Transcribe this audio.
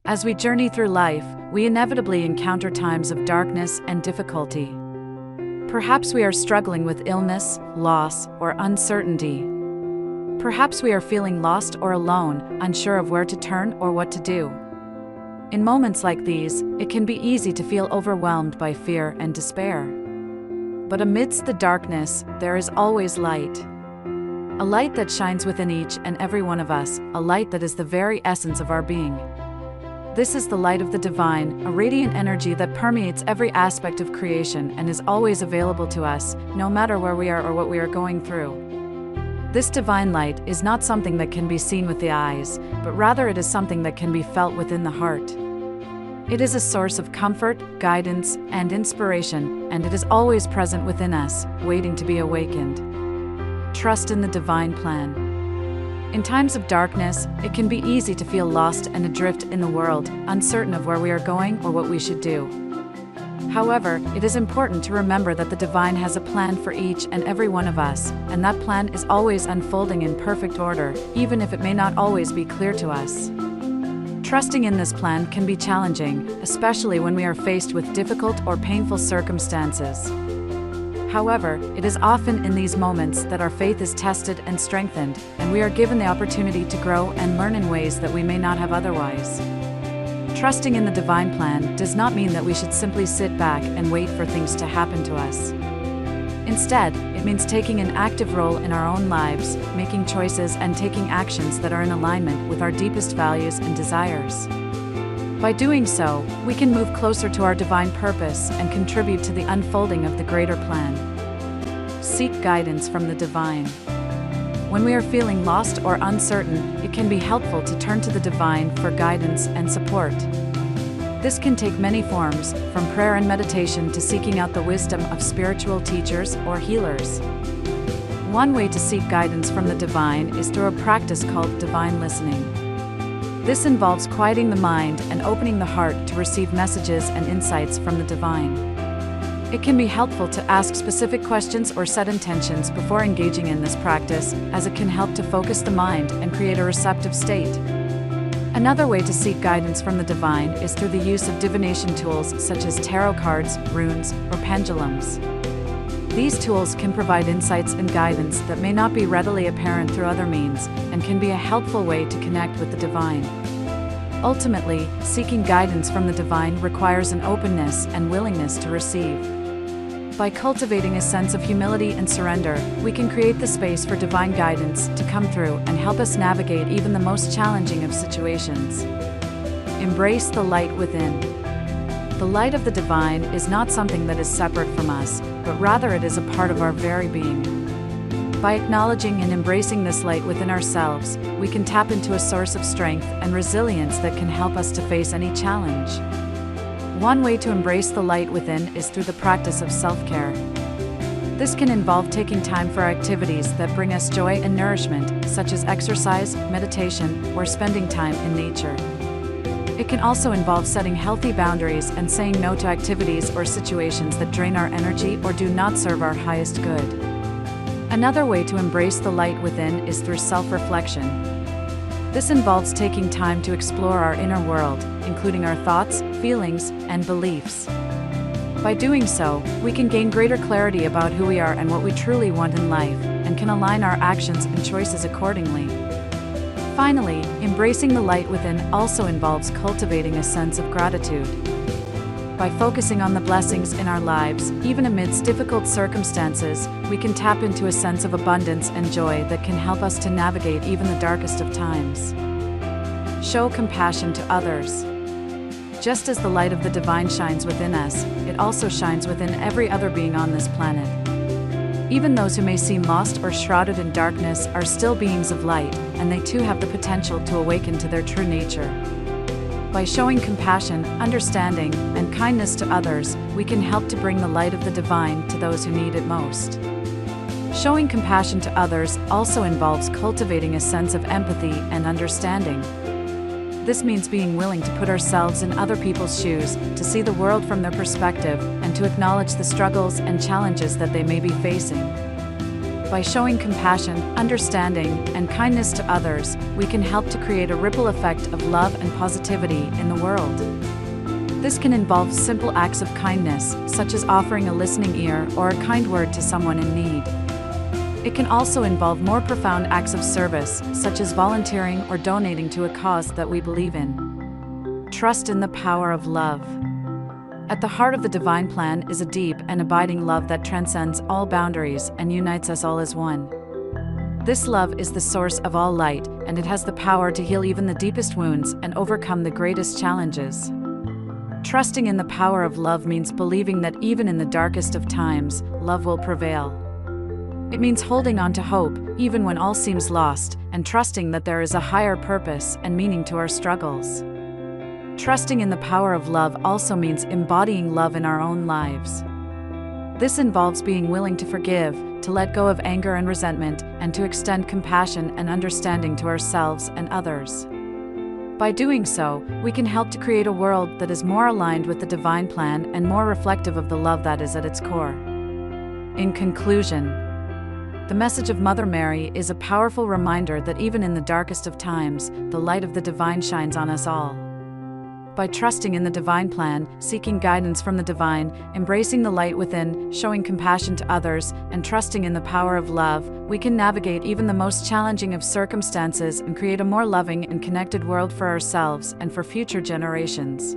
As we journey through life, we inevitably encounter times of darkness and difficulty. Perhaps we are struggling with illness, loss, or uncertainty. Perhaps we are feeling lost or alone, unsure of where to turn or what to do. In moments like these, it can be easy to feel overwhelmed by fear and despair. But amidst the darkness, there is always light. A light that shines within each and every one of us, a light that is the very essence of our being. This is the light of the divine, a radiant energy that permeates every aspect of creation and is always available to us, no matter where we are or what we are going through. This divine light is not something that can be seen with the eyes, but rather it is something that can be felt within the heart. It is a source of comfort, guidance, and inspiration, and it is always present within us, waiting to be awakened. Trust in the divine plan. In times of darkness, it can be easy to feel lost and adrift in the world, uncertain of where we are going or what we should do. However, it is important to remember that the divine has a plan for each and every one of us, and that plan is always unfolding in perfect order, even if it may not always be clear to us. Trusting in this plan can be challenging, especially when we are faced with difficult or painful circumstances. However, it is often in these moments that our faith is tested and strengthened, and we are given the opportunity to grow and learn in ways that we may not have otherwise. Trusting in the divine plan does not mean that we should simply sit back and wait for things to happen to us. Instead, it means taking an active role in our own lives, making choices and taking actions that are in alignment with our deepest values and desires. By doing so, we can move closer to our divine purpose and contribute to the unfolding of the greater plan. Seek guidance from the divine. When we are feeling lost or uncertain, it can be helpful to turn to the divine for guidance and support. This can take many forms, from prayer and meditation to seeking out the wisdom of spiritual teachers or healers. One way to seek guidance from the divine is through a practice called divine listening. This involves quieting the mind and opening the heart to receive messages and insights from the divine. It can be helpful to ask specific questions or set intentions before engaging in this practice, as it can help to focus the mind and create a receptive state. Another way to seek guidance from the divine is through the use of divination tools such as tarot cards, runes, or pendulums. These tools can provide insights and guidance that may not be readily apparent through other means, and can be a helpful way to connect with the divine. Ultimately, seeking guidance from the divine requires an openness and willingness to receive. By cultivating a sense of humility and surrender, we can create the space for divine guidance to come through and help us navigate even the most challenging of situations. Embrace the light within. The light of the divine is not something that is separate from us, but rather it is a part of our very being. By acknowledging and embracing this light within ourselves, we can tap into a source of strength and resilience that can help us to face any challenge. One way to embrace the light within is through the practice of self-care. This can involve taking time for activities that bring us joy and nourishment, such as exercise, meditation, or spending time in nature. It can also involve setting healthy boundaries and saying no to activities or situations that drain our energy or do not serve our highest good. Another way to embrace the light within is through self-reflection. This involves taking time to explore our inner world, including our thoughts, feelings, and beliefs. By doing so, we can gain greater clarity about who we are and what we truly want in life, and can align our actions and choices accordingly. Finally, embracing the light within also involves cultivating a sense of gratitude. By focusing on the blessings in our lives, even amidst difficult circumstances, we can tap into a sense of abundance and joy that can help us to navigate even the darkest of times. Show compassion to others. Just as the light of the divine shines within us, it also shines within every other being on this planet. Even those who may seem lost or shrouded in darkness are still beings of light, and they too have the potential to awaken to their true nature. By showing compassion, understanding, and kindness to others, we can help to bring the light of the divine to those who need it most. Showing compassion to others also involves cultivating a sense of empathy and understanding. This means being willing to put ourselves in other people's shoes, to see the world from their perspective, and to acknowledge the struggles and challenges that they may be facing. By showing compassion, understanding, and kindness to others, we can help to create a ripple effect of love and positivity in the world. This can involve simple acts of kindness, such as offering a listening ear or a kind word to someone in need. It can also involve more profound acts of service, such as volunteering or donating to a cause that we believe in. Trust in the power of love. At the heart of the divine plan is a deep and abiding love that transcends all boundaries and unites us all as one. This love is the source of all light, and it has the power to heal even the deepest wounds and overcome the greatest challenges. Trusting in the power of love means believing that even in the darkest of times, love will prevail. It means holding on to hope, even when all seems lost, and trusting that there is a higher purpose and meaning to our struggles. Trusting in the power of love also means embodying love in our own lives. This involves being willing to forgive, to let go of anger and resentment, and to extend compassion and understanding to ourselves and others. By doing so, we can help to create a world that is more aligned with the divine plan and more reflective of the love that is at its core. In conclusion, the message of Mother Mary is a powerful reminder that even in the darkest of times, the light of the divine shines on us all. By trusting in the divine plan, seeking guidance from the divine, embracing the light within, showing compassion to others, and trusting in the power of love, we can navigate even the most challenging of circumstances and create a more loving and connected world for ourselves and for future generations.